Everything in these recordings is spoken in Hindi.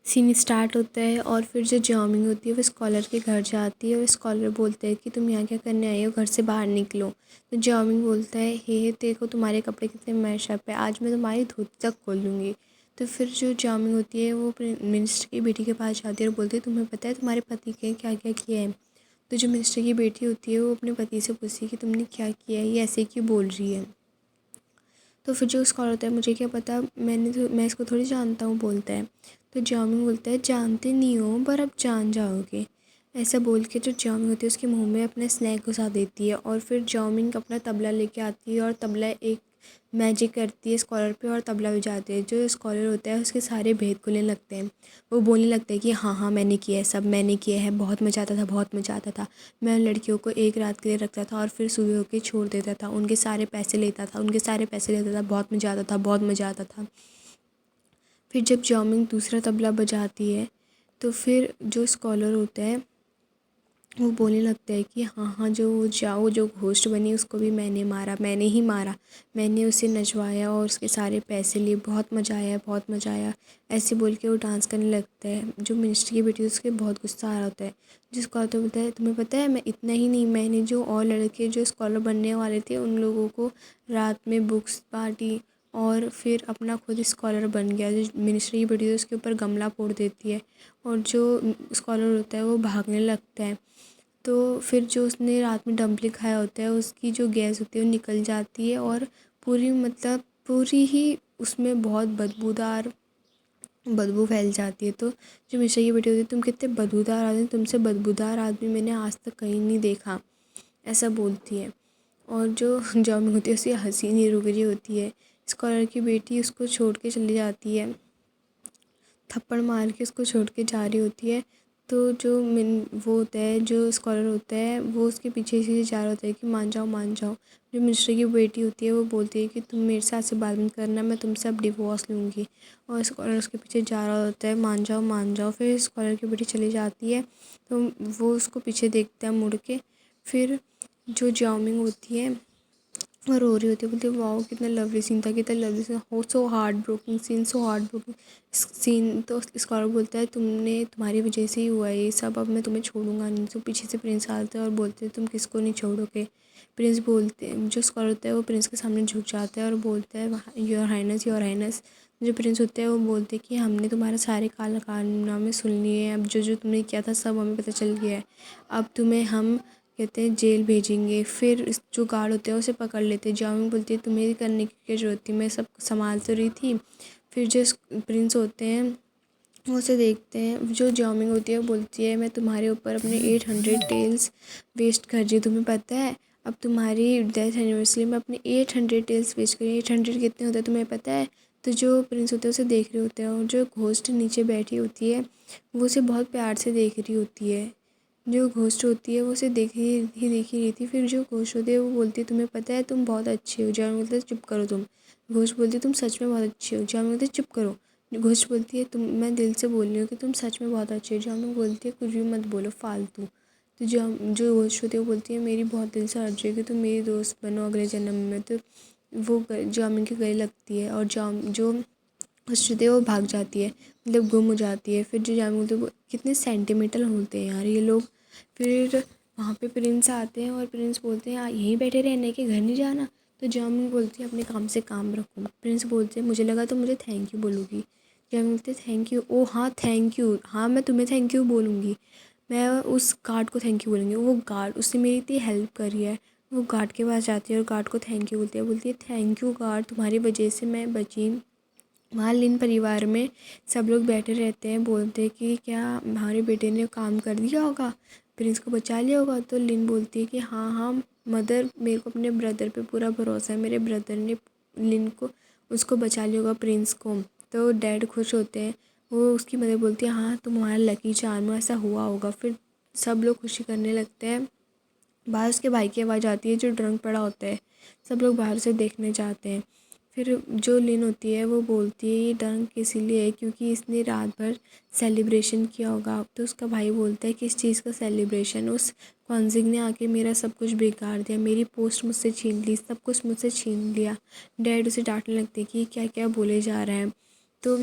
सीन स्टार्ट होता है और फिर जो जामिंग होती है वो स्कॉलर के घर जाती है और स्कॉलर बोलता है कि तुम यहाँ क्या करने आई हो, घर से बाहर निकलो। तो जामिंग बोलता है, हे देखो तुम्हारे कपड़े कितने मैशअप है, आज मैं तुम्हारी धोती तक खोल लूँगी। तो फिर जो जामिंग होती है वो मिनिस्टर की बेटी के पास जाती है और बोलती है, तुम्हें पता है तुम्हारे पति के क्या क्या किया है। तो जो मिनिस्टर की बेटी होती है वो अपने पति से पूछती है कि तुमने क्या किया है, ये ऐसे क्यों बोल रही है। तो फिर जो स्कॉलर होता है, मुझे क्या पता, मैं इसको थोड़ी जानता हूँ, बोलता है। तो जामिंग बोलता है, जानते नहीं हो पर अब जान जाओगे। ऐसा बोल के जो जामिंग होती है उसके मुंह में अपना स्नैक घुसा देती है और फिर जामिंग अपना तबला लेके आती है और तबला एक मैजिक करती है स्कॉलर पे और तबला बजाते हैं। जो स्कॉलर होता है उसके सारे भेद खुलने लगते हैं। वो बोलने लगता है कि हाँ हाँ मैंने किया है, सब मैंने किया है, बहुत मज़ा आता था, बहुत मज़ा आता था। मैं उन लड़कियों को एक रात के लिए रखता था और फिर सुबह होके छोड़ देता था, उनके सारे पैसे लेता था, उनके सारे पैसे लेता था, बहुत मज़ा आता था, बहुत मज़ा आता था। फिर जब जामिंग दूसरा तबला बजाती है तो फिर जो स्कॉलर होता है वो बोलने लगता है कि हाँ हाँ जो घोस्ट बनी उसको भी मैंने मारा, मैंने ही मारा, मैंने उसे नचवाया और उसके सारे पैसे लिए, बहुत मज़ा आया, बहुत मज़ा आया। ऐसे बोल के वो डांस करने लगता है। जो मिनिस्टर की बेटी है उसके बहुत गुस्सा आ रहा होता है। जो स्कॉलर बोलता है, तुम्हें पता है मैं इतना ही नहीं, मैंने जो और लड़के जो स्कॉलर बनने वाले थे उन लोगों को रात में बुक्स बाँटी और फिर अपना खुद स्कॉलर बन गया। जो मिनिस्टर की बेटी है उसके ऊपर गमला फोड़ देती है और जो स्कॉलर होता है वो भागने लगता है। तो फिर जो उसने रात में डंपलिंग खाया होता है उसकी जो गैस होती है वो निकल जाती है और पूरी मतलब पूरी ही उसमें बहुत बदबूदार बदबू फैल जाती है। तो जो मिश्रा की बेटी होती है, तुम कितने बदबूदार आदमी, तुमसे बदबूदार आदमी मैंने आज तक कहीं नहीं देखा, ऐसा बोलती है। और जो जामिन होती है उसकी हंसी नहीं रुक रही होती है। स्कॉलर की बेटी उसको छोड़ के चली जाती है, थप्पड़ मार के उसको छोड़ के जा रही होती है। तो जो वो होता है, जो स्कॉलर होता है वो उसके पीछे से जा रहा होता है कि मान जाओ मान जाओ। जो मिनिस्टर की बेटी होती है वो बोलती है कि तुम मेरे साथ से बात मत करना, मैं तुमसे अब डिवोर्स लूँगी। और स्कॉलर उसके पीछे जा रहा होता है, मान जाओ मान जाओ। फिर स्कॉलर की बेटी चली जाती है तो वो उसको पीछे देखता है मुड़ के। फिर जो जाओमिंग होती है और रो रही होती है, बोलती है वाओ कितना लवली सीन था, कितना लवली सीन हो, so heart broking scene, so heart broking scene. तो स्कॉलर बोलता है, तुमने तुम्हारी वजह से ही हुआ है ये सब, अब मैं तुम्हें छोड़ूंगा नहीं। तो पीछे से प्रिंस आता है और बोलते हैं तुम किसको नहीं छोड़ोगे। प्रिंस बोलते जो स्कॉलर होता है वो प्रिंस के सामने झुक जाता है और बोलता है योर हाइनेस, योर हाइनेस। जो प्रिंस होते हैं वो बोलते हैं कि हमने तुम्हारे सारे काला कारनामे सुन लिए हैं, अब जो जो तुमने किया था सब हमें पता चल गया है, अब तुम्हें हम कहते हैं जेल भेजेंगे। फिर जो गार्ड होते हैं उसे पकड़ लेते हैं। जामिन बोलती है तुम्हें करने की क्या ज़रूरत थी, मैं सब संभाल तो रही थी। फिर जो प्रिंस होते हैं वो उसे देखते हैं। जो जामिंग होती है वो बोलती है, मैं तुम्हारे ऊपर अपने 800 टेल्स वेस्ट कर रही हूँ, तुम्हें पता है अब तुम्हारी डेथ एनिवर्सरी में अपने 800 टेल्स वेस्ट करी। 800 कितने होते हैं तुम्हें पता है। तो जो प्रिंस होते हैं उसे देख रहे होते हैं और जो घोस्ट नीचे बैठी होती है वो उसे बहुत प्यार से देख रही होती है। जो घोस्ट होती है वो उसे देख ही रही थी। फिर जो घोस्ट होती है वो बोलती है, तुम्हें पता है तुम बहुत अच्छे हो। जान बोलते है चुप करो तुम। घोस्ट बोलती है तुम सच में बहुत अच्छे हो। जान बोलते है चुप करो। घोस्ट बोलती है तुम, मैं दिल से बोल रही हूँ कि तुम सच में बहुत अच्छे हो। जान बोलती है कुछ भी मत बोलो फालतू। तो जो घोस्ट होती है वो बोलती है मेरी बहुत दिल से अर्जी है कि तुम मेरी दोस्त बनो अगले जन्म में। तो वो जामिन के गले लगती है और जो होती है वो भाग जाती है, मतलब गुम हो जाती है। फिर जो जामिन बोलते हैं वो कितने सेंटिमेंटल होते हैं यार ये लोग। फिर वहाँ पे प्रिंस आते हैं और प्रिंस बोलते हैं यहीं बैठे रहने के, घर नहीं जाना। तो जामिन बोलती है अपने काम से काम रखो। प्रिंस बोलते हैं मुझे लगा तो मुझे थैंक यू बोलूँगी। जामिन बोलते हैं थैंक यू, ओ हाँ थैंक यू, हाँ मैं तुम्हें थैंक यू बोलूँगी। मैं उस गार्ड को थैंक यू बोलूँगी, वो गार्ड उसने मेरी इतनी हेल्प करी है। वो गार्ड के पास जाती है और गार्ड को थैंक यू बोलती है थैंक यू गार्ड, तुम्हारी वजह से मैं बची। वहाँ लिन परिवार में सब लोग बैठे रहते हैं, बोलते हैं कि क्या हमारे बेटे ने काम कर दिया होगा, प्रिंस को बचा लिया होगा। तो लिन बोलती है कि हाँ हाँ मदर, मेरे को अपने ब्रदर पे पूरा भरोसा है, मेरे ब्रदर ने लिन को उसको बचा लिया होगा, प्रिंस को। तो डैड खुश होते हैं। वो उसकी मदर बोलती है हाँ तुम्हारा लकी चार्म ऐसा हुआ होगा। फिर सब लोग खुशी करने लगते हैं। बाहर उसके भाई की आवाज़ आती है जो ड्रंक पड़ा होता है। सब लोग बाहर से देखने जाते हैं। फिर जो लिन होती है वो बोलती है ये ड्रंक इसीलिए है क्योंकि इसने रात भर सेलिब्रेशन किया होगा। तो उसका भाई बोलता है किस चीज़ का सेलिब्रेशन, उस कॉन्जिंग ने आके मेरा सब कुछ बिगाड़ दिया, मेरी पोस्ट मुझसे छीन ली, सब कुछ मुझसे छीन लिया। डैड उसे डांटने लगते कि क्या क्या बोले जा रहे हैं। तो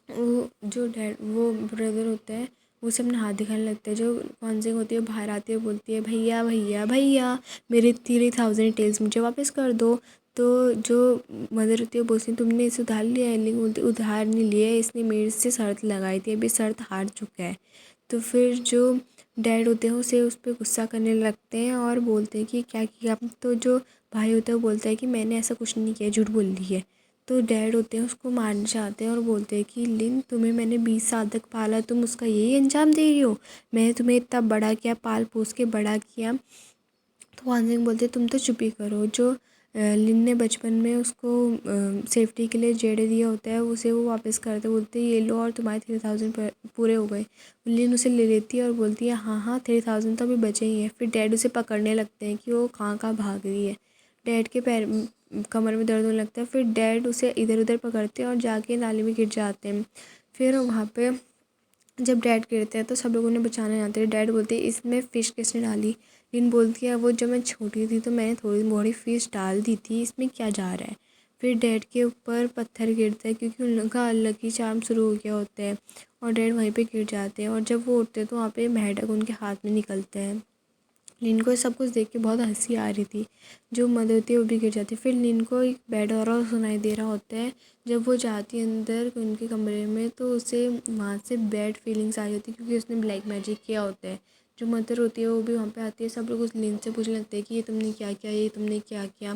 वो ब्रदर होता है, वो सब अपना हाथ दिखाने लगता है। जो कॉन्जिंग होती है वो बाहर आती है, बोलती है भैया भैया भैया मेरे 3000 टेल्स मुझे वापस कर दो। तो जो मदर होती है वो बोलती है तुमने इसे उधार लिया है? लेकिन बोलती उधार नहीं लिया है, इसने मेरे से शर्त लगाई थी, अभी शर्त हार चुका है। तो फिर जो डैड होते हैं उसे उस पर गुस्सा करने लगते हैं और बोलते हैं कि क्या किया। तो जो भाई होता है वो बोलता है कि मैंने ऐसा कुछ नहीं किया, झूठ बोल दी है। तो डैड होते हैं उसको मारना चाहते हैं और बोलते हैं कि लिन, तुम्हें मैंने 20 साल तक पाला, तुम उसका यही अंजाम दे रही हो? मैंने तुम्हें इतना बड़ा किया, पाल पोस के बड़ा किया। तो वानजिंग बोलते तुम तो चुप ही करो। जो लिन ने बचपन में उसको सेफ्टी के लिए जेड़े दिया होता है उसे वो वापस करते, बोलते ये लो और तुम्हारे 3000 पूरे हो गए। लिन उसे ले लेती है और बोलती है हाँ हाँ 3000 तो अभी बचे ही हैं। फिर डैड उसे पकड़ने लगते हैं कि वो कहाँ कहाँ भाग रही है। डैड के पैर कमर में दर्द होने लगता है। फिर डैड उसे इधर उधर पकड़ते हैं और जाके नाली में गिर जाते हैं। फिर वहाँ पे जब डैड गिरते हैं तो सब लोग उन्हें बचाने आते हैं। डैड बोलते हैं इसमें फ़िश किसने डाली? लिन बोलती है वो जब मैं छोटी थी तो मैंने थोड़ी बड़ी फ़िश डाल दी थी, इसमें क्या जा रहा है। फिर डैड के ऊपर पत्थर गिरता है क्योंकि उनका लकी चार्म शुरू हो गया होता है और डैड वहीं पे गिर जाते हैं। और जब वो उठते हैं तो वहाँ पे मेंढक उनके हाथ में निकलते हैं। लिन को सब कुछ देख के बहुत हंसी आ रही थी। जो मदर होती है वो भी गिर जाती है। फिर लिन को एक बेड और सुनाई दे रहा होता है। जब वो जाती है अंदर उनके कमरे में तो उसे वहाँ से बैड फीलिंग्स आ रही होती है क्योंकि उसने ब्लैक मैजिक किया होता है। जो मदर होती है वो भी वहाँ पे आती है। सब लोग उस लिन से पूछने लगते हैं कि ये तुमने क्या किया, ये तुमने क्या किया।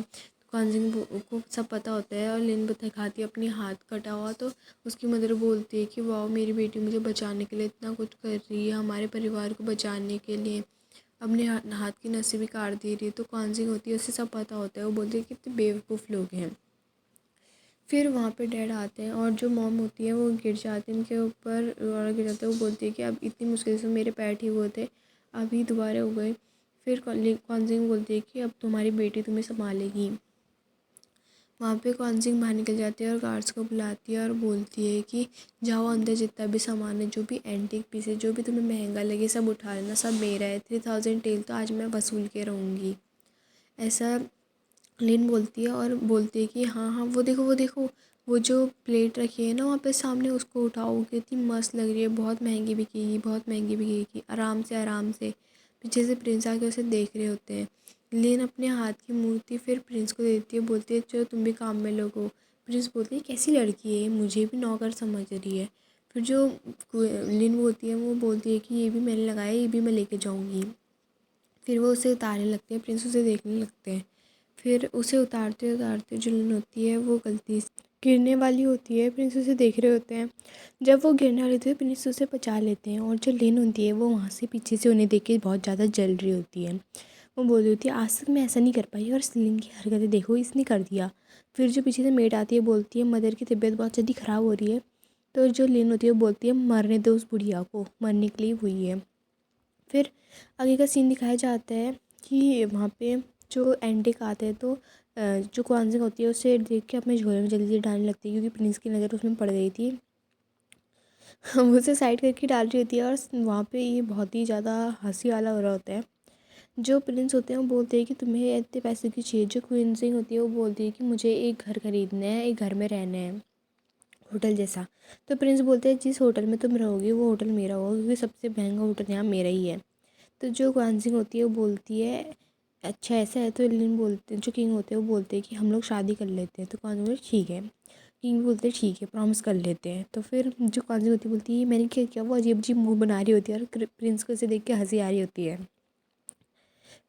कॉन्जिंग को सब पता होता है और लिन दिखाती है अपनी हाथ कटा हुआ। तो उसकी मदर बोलती है कि वाह मेरी बेटी मुझे बचाने के लिए इतना कुछ कर रही है, हमारे परिवार को बचाने के लिए अपने हाथ की नसें भी काट दे रही है। तो कॉन्जिंग होती है उसे सब पता होता है, वो बोलती है कि कितने बेवकूफ़ लोग हैं। फिर वहाँ पे डैड आते हैं और जो मॉम होती है वो गिर जाती है उनके ऊपर और गिर जाते हैं। वो बोलती है कि अब इतनी मुश्किल से मेरे पैर ठीक हुए थे, अभी दोबारा हो गए। फिर कॉन्जिंग बोलती है कि अब तुम्हारी बेटी तुम्हें संभालेगी। वहाँ पे कॉन्जिंग बाहर निकल जाती है और गार्ड्स को बुलाती है और बोलती है कि जाओ अंदर जितना भी सामान है, जो भी एंटीक पीस है, जो भी तुम्हें महंगा लगे सब उठा लेना, सब मेरा है। 3000 टेल तो आज मैं वसूल के रहूँगी। ऐसा लिन बोलती है और बोलती है कि हाँ हाँ वो देखो वो देखो, वो जो प्लेट रखी है ना वहाँ पे सामने, उसको उठाओ, कितनी मस्त लग रही है, बहुत महंगी बिकेगी, बहुत महंगी बिकेगी। आराम से आराम से। पीछे से प्रिंस आके उसे देख रहे होते हैं। लिन अपने हाथ की मूर्ति फिर प्रिंस को देती है, बोलती है चलो तुम भी काम में लगो। प्रिंस बोलती है कैसी लड़की है, मुझे भी नौकर समझ रही है। फिर जो लिन होती है वो बोलती है कि ये भी मैंने लगाया, ये भी मैं लेके जाऊँगी। फिर वो उसे उतारने लगते हैं, प्रिंस उसे देखने लगते हैं। फिर उसे उतारते उतारते जो लिन होती है वो गलती से गिरने वाली होती है। प्रिंस उसे देख रहे होते हैं। जब वो गिरने वाली होती है प्रिंस उसे बचा लेते हैं और जो लिन होती है वो वहाँ से पीछे से उन्हें देख के बहुत ज़्यादा जल रही होती है। वो बोल रही होती है आज तक मैं ऐसा नहीं कर पाई और लिन की हरकतें देखो, इसने कर दिया। फिर जो पीछे से मेड आती है बोलती है मदर की तबीयत बहुत जल्दी ख़राब हो रही है। तो जो लिन होती है वो बोलती है मरने दो उस बुढ़िया को, मरने के लिए हुई है। फिर आगे का सीन दिखाया जाता है कि वहाँ पे जो एंटिक आते हैं तो जो कॉन्जिंग होती है उसे देख के अपने झोले में जल्दी जल्दी डालने लगती है क्योंकि प्रिंस की नज़र उसमें पड़ गई थी। वो उसे साइड करके डाल रही होती है और वहाँ पे ये बहुत ही ज़्यादा हंसी वाला हो रहा होता है। जो प्रिंस होते हैं वो बोलते हैं कि तुम्हें इतने पैसे की चाहिए। जो क्वींसिंग होती है वो बोलती है कि मुझे एक घर खरीदना है, एक घर में रहना है, होटल जैसा। तो प्रिंस बोलते हैं जिस होटल में तुम रहोगे वो होटल मेरा होगा क्योंकि सबसे महंगा होटल यहाँ मेरा ही है। तो जो कॉन्जिंग होती है वो बोलती है अच्छा ऐसा है। तो लिन बोलते जो किंग होते हैं वो बोलते हैं कि हम लोग शादी कर लेते हैं। तो कॉन्जिंग बोलते ठीक है। किंग बोलते हैं ठीक है प्रॉमिस कर लेते हैं। तो फिर जो कॉन्जिंग होती है बोलती है मैंने क्या किया, वो अजीब अजीब मुँह बना रही होती है और प्रिंस को इसे देख के हंसी आ रही होती है।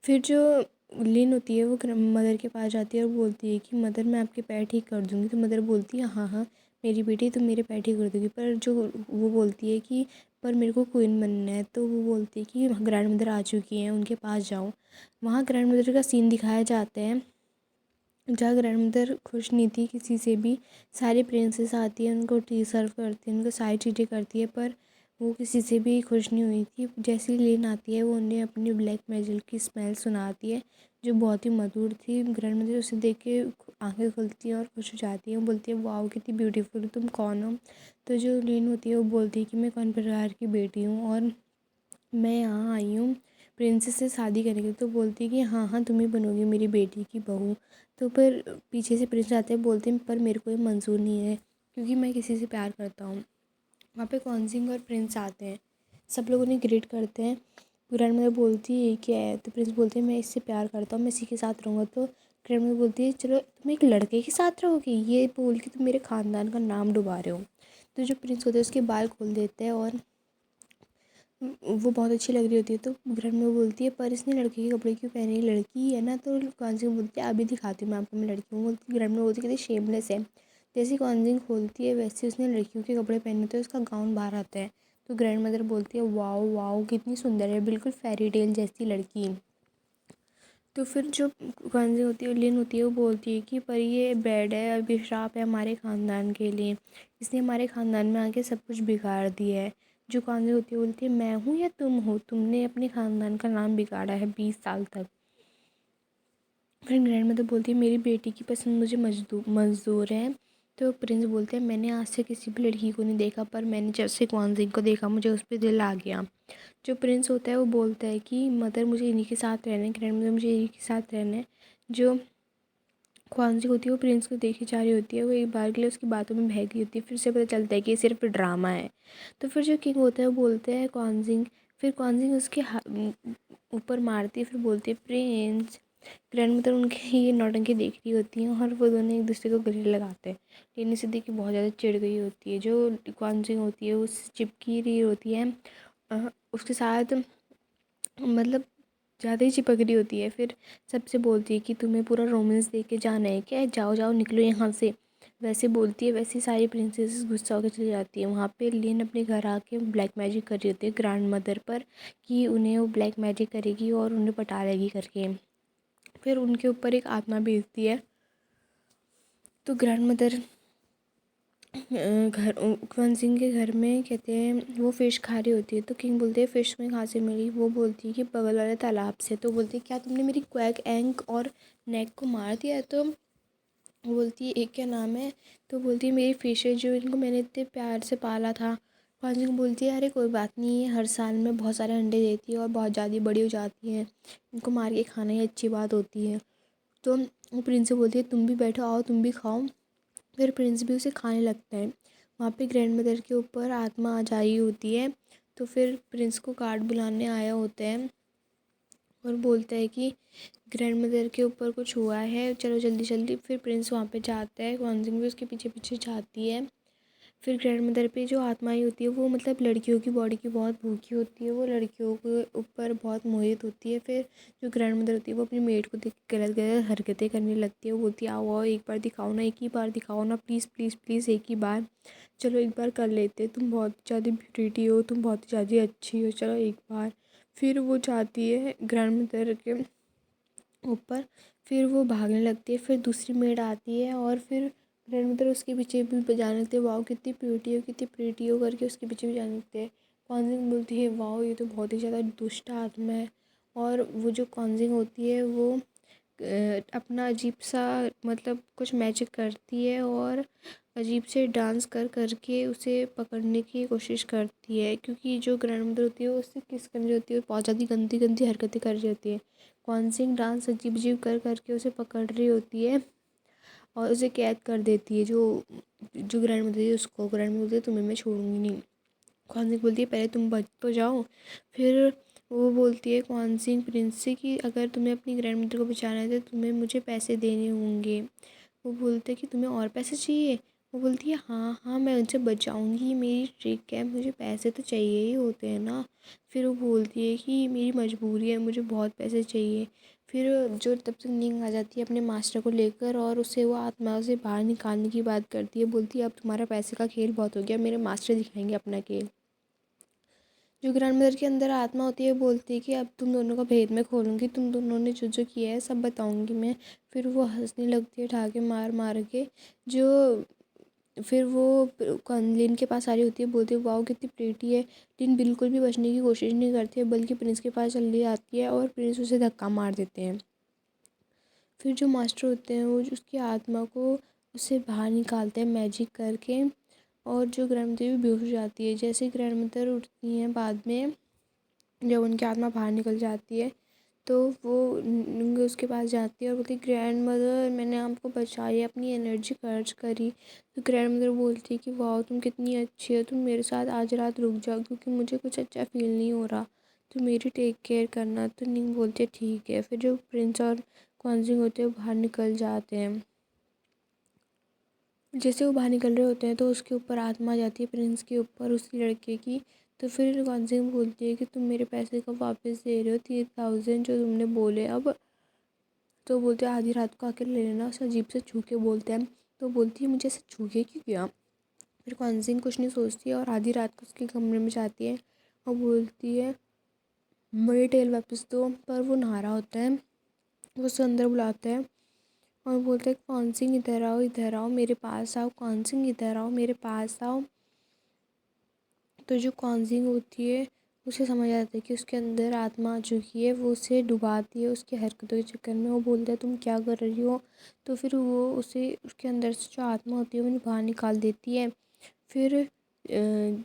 फिर जो लिन होती है वो मदर के पास जाती है और बोलती है कि मदर मैं आपके पैर ठीक कर दूँगी। तो मदर बोलती है हाँ हाँ मेरी बेटी तुम मेरे पैर ठीक कर दोगी। पर जो वो बोलती है कि पर मेरे को क्वीन बनना है। तो वो बोलती है कि ग्रैंड मदर आ चुकी हैं, उनके पास जाओ। वहाँ ग्रैंड मदर का सीन दिखाया जाता है जहाँ ग्रैंड मदर खुश नहीं थी किसी से भी। सारी प्रिंसेस आती है, उनको टी सर्व करती है, उनको सारी चीज़ें करती है, पर वो किसी से भी खुश नहीं हुई थी। जैसी लेन आती है वो उन्हें अपनी ब्लैक मैजिक की स्मेल सुनाती है जो बहुत ही मधुर थी। ग्रैंड मदर उसे देख के आँखें खुलती हैं और खुश हो जाती हैं। वो बोलती है वाओ कितनी ब्यूटीफुल, तुम कौन हो? तो जो लेन होती है वो बोलती है कि मैं कौन परिवार की बेटी हूँ और मैं यहाँ आई हूँ प्रिंसेस से शादी करने के लिए। तो बोलती है कि हाँ हाँ तुम ही बनोगी मेरी बेटी की बहू। तो फिर पीछे से प्रिंस आते हैं, बोलते हैं पर मेरे को ये मंजूर नहीं है क्योंकि मैं किसी से प्यार करता हूँ। वहाँ पे कॉन्जिंग और प्रिंस आते हैं। सब लोग उन्हें ग्रीट करते हैं। ग्रैंड मदर बोलती है क्या है, तो प्रिंस बोलते हैं मैं इससे प्यार करता हूँ, मैं इसी के साथ रहूँगा। तो ग्रैंड मदर बोलती है चलो तुम एक लड़के के साथ रहोगे, ये बोल के तुम मेरे ख़ानदान का नाम डुबा रहे हो। तो जो प्रिंस होते हैं उसके बाल खोल देते हैं और वो बहुत अच्छी लग रही होती है। तो ग्रैंड मदर बोलती है पर इसने लड़के के कपड़े क्यों पहने, लड़की है ना। तो कॉन्जिंग बोलती है अभी दिखाती हूँ मैं आपको, मैं लड़की हूँ। ग्रैंड मदर बोलती है कितनी शेमलेस है। जैसे कॉन्जिंग खोलती है वैसे उसने लड़कियों के कपड़े पहने होते हैं, उसका गाउन बाहर आता है। तो ग्रैंड मदर बोलती है वाओ वाओ कितनी सुंदर है, बिल्कुल फेरी टेल जैसी लड़की। तो फिर जो कॉन्जिंग होती है, लिन होती है, वो बोलती है कि पर ये बैड है, अभिशाप है हमारे ख़ानदान के लिए, इसने हमारे ख़ानदान में आके सब कुछ बिगाड़ दिया है। जो कॉन्जिंग होती है बोलती है मैं हूँ या तुम हो, तुमने अपने ख़ानदान का नाम बिगाड़ा है 20 साल तक। फिर ग्रैंड मदर बोलती है मेरी बेटी की पसंद मुझे मंजूर है। तो प्रिंस बोलते हैं मैंने आज से किसी भी लड़की को नहीं देखा, पर मैंने जब से कॉन्जिंग को देखा मुझे उस पर दिल आ गया। जो प्रिंस होता है वो बोलता है कि मदर मुझे इन्हीं के साथ रहना है, ग्रैंड मदर मुझे इन्हीं के साथ रहना है। जो ख्वांजी होती है वो प्रिंस को देखी जा रही होती है, वो एक बार के लिए उसकी बातों में बह गई होती है। फिर से पता चलता है कि ये सिर्फ ड्रामा है। तो फिर जो किंग होता है वो बोलते हैं क्वांजिंग, फिर क्वांजिंग उसके ऊपर मारती है, फिर बोलती है प्रिंस। ग्रैंड मदर उनकी ये नौटंकी देख रही होती हैं और वो दोनों एक दूसरे को गले लगाते हैं। लेने से देखी बहुत ज़्यादा चिढ़ गई होती है। जो क्वांजिंग होती है उससे चिपकी रही होती है उसके साथ, मतलब ज़्यादा ही चिपक रही होती है। फिर सबसे बोलती है कि तुम्हें पूरा रोमांस दे के जाना है क्या, जाओ जाओ निकलो यहाँ से। वैसे बोलती है वैसे सारी प्रिंसेस गुस्सा होकर चली जाती है। वहाँ पे लिन अपने घर आके ब्लैक मैजिक कर रही होती है ग्रैंड मदर पर कि उन्हें वो ब्लैक मैजिक करेगी और उन्हें पटा लेगी करके। फिर उनके ऊपर एक आत्मा भेजती है। तो ग्रैंड मदर घर कुंवर सिंह के घर में कहते हैं वो फ़िश खा रही होती है। तो किंग बोलते हैं फ़िश में कहाँ से मिली, वो बोलती है कि बगल वाले तालाब से। तो बोलती है क्या तुमने मेरी क्वैक एंक और नेक को मार दिया है। तो बोलती है एक क्या नाम है। तो बोलती है मेरी फ़िश है जो इनको मैंने इतने प्यार से पाला था। कुंवर बोलती है अरे कोई बात नहीं है, हर साल में बहुत सारे अंडे देती है और बहुत ज़्यादा बड़ी हो जाती हैं, इनको मार के खाना ही अच्छी बात होती है। तो वो प्रिंस से बोलती है तुम भी बैठो, आओ तुम भी खाओ। फिर प्रिंस भी उसे खाने लगता है। वहाँ पे ग्रैंड मदर के ऊपर आत्मा आ जा रही होती है। तो फिर प्रिंस को कार्ड बुलाने आया होता है और बोलता है कि ग्रैंड मदर के ऊपर कुछ हुआ है, चलो जल्दी जल्दी। फिर प्रिंस वहाँ पे जाता है, क्वांजिंग भी उसके पीछे पीछे जाती है। फिर ग्रैंड मदर पे जो आत्माएँ होती है वो मतलब लड़कियों की बॉडी की बहुत भूखी होती है, वो लड़कियों के ऊपर बहुत मोहित होती है। फिर जो ग्रैंड मदर होती है वो अपनी मेड को देख के गलत गलत हरकतें करने लगती है। वो बोलती है आओ आओ एक बार दिखाओ ना, एक ही बार दिखाओ ना, प्लीज़ प्लीज़ प्लीज़ एक ही बार, चलो एक बार कर लेते, तुम बहुत ज़्यादा ब्यूटी हो, तुम बहुत ज़्यादा अच्छी हो, चलो एक बार। फिर वो जाती है ग्रैंड मदर के ऊपर, फिर वो भागने लगती है। फिर दूसरी मेड आती है और फिर ग्रैंड मदर उसके पीछे भी बजाने लगते हैं वाओ कितनी प्रीटी हो कितनी प्रीटी हो करके उसके पीछे भी जाने लगते हैं। कॉन्जिंग बोलती है वाओ ये तो बहुत ही ज़्यादा दुष्ट आत्मा है। और वो जो कॉन्जिंग होती है वो अपना अजीब सा मतलब कुछ मैजिक करती है और अजीब से डांस कर करके उसे पकड़ने की कोशिश करती है, क्योंकि जो ग्रैंड मदर होती है वो उससे किस कर रही होती है, बहुत ज़्यादा गंदी गंदी हरकतें कर रही होती है। कॉन्सिंग डांस अजीब अजीब कर करके उसे पकड़ रही होती है और उसे कैद कर देती है। जो जो ग्रैंड मदर है उसको ग्रैंड मदर बोलती है तुम्हें मैं छोड़ूंगी नहीं। कॉन्सिंग बोलती है पहले तुम बच तो जाओ। फिर वो बोलती है कॉन्सिंग प्रिंस से कि अगर तुम्हें अपनी ग्रैंड मदर को बचाना है तो तुम्हें मुझे पैसे देने होंगे। वो बोलते हैं कि तुम्हें और पैसे चाहिए। वो बोलती है हाँ हाँ मैं उनसे बचाऊंगी, मेरी ट्रिक है, मुझे पैसे तो चाहिए ही होते हैं ना। फिर वो बोलती है कि मेरी मजबूरी है, मुझे बहुत पैसे चाहिए। फिर जो तब तक नींद आ जाती है अपने मास्टर को लेकर और उससे वो आत्मा से बाहर निकालने की बात करती है। बोलती है अब तुम्हारा पैसे का खेल बहुत हो गया, मेरे मास्टर दिखाएंगे अपना खेल। जो ग्रैंड मदर के अंदर आत्मा होती है बोलती है कि अब तुम दोनों का भेद मैं खोलूँगी, तुम दोनों ने जो जो किया है सब बताऊँगी मैं। फिर वो हंसने लगती है ठाके मार मार के। जो फिर वो लिन के पास आ रही होती है, बोलती है वाओ कितनी प्रीटी है। लिन बिल्कुल भी बचने की कोशिश नहीं करती है बल्कि प्रिंस के पास जल्दी आती है और प्रिंस उसे धक्का मार देते हैं। फिर जो मास्टर होते हैं वो उसकी आत्मा को उससे बाहर निकालते हैं मैजिक करके। और जो ग्रैंड मदर भी बेहोश हो जाती है। जैसे ग्रैंड मदर उठती हैं बाद में, जब उनकी आत्मा बाहर निकल जाती है तो वो उसके पास जाती है और बोलती है ग्रैंड मदर मैंने आपको बचाई, अपनी एनर्जी खर्च करी। तो ग्रैंड मदर बोलती है कि वाह तुम कितनी अच्छी हो, तुम मेरे साथ आज रात रुक जाओ क्योंकि मुझे कुछ अच्छा फील नहीं हो रहा, तो मेरी टेक केयर करना। तो निंग बोलती है ठीक है। फिर जो प्रिंस और क्वांजिंग होते हैं वो बाहर निकल जाते हैं। जैसे वो बाहर निकल रहे होते हैं तो उसके ऊपर आत्मा आ जाती है, प्रिंस के ऊपर, उस लड़के की। तो फिर क्वांजिंग बोलती है कि तुम मेरे पैसे कब वापस दे रहे हो, 3000 जो तुमने बोले अब। तो बोलते हैं आधी रात को आकर ले लेना। उसे अजीब से छू के बोलते हैं। तो बोलती है मुझे ऐसे छू के क्यों किया। फिर क्वांजिंग कुछ नहीं सोचती है और आधी रात को उसके कमरे में जाती है और बोलती है मेरी टेल वापस दो। पर वो नहा रहा होता है। वो उसे अंदर बुलाता है और बोलता है कौन सिंह इधर आओ मेरे पास आओ, कौन सिंह इधर आओ मेरे पास आओ। तो जो कॉन्जिंग होती है उसे समझ आता है कि उसके अंदर आत्मा आ चुकी है। वो उसे डुबाती है उसकी हरकतों के चक्कर में। वो बोलता है तुम क्या कर रही हो। तो फिर वो उसे उसके अंदर से जो आत्मा होती है वो बाहर निकाल देती है। फिर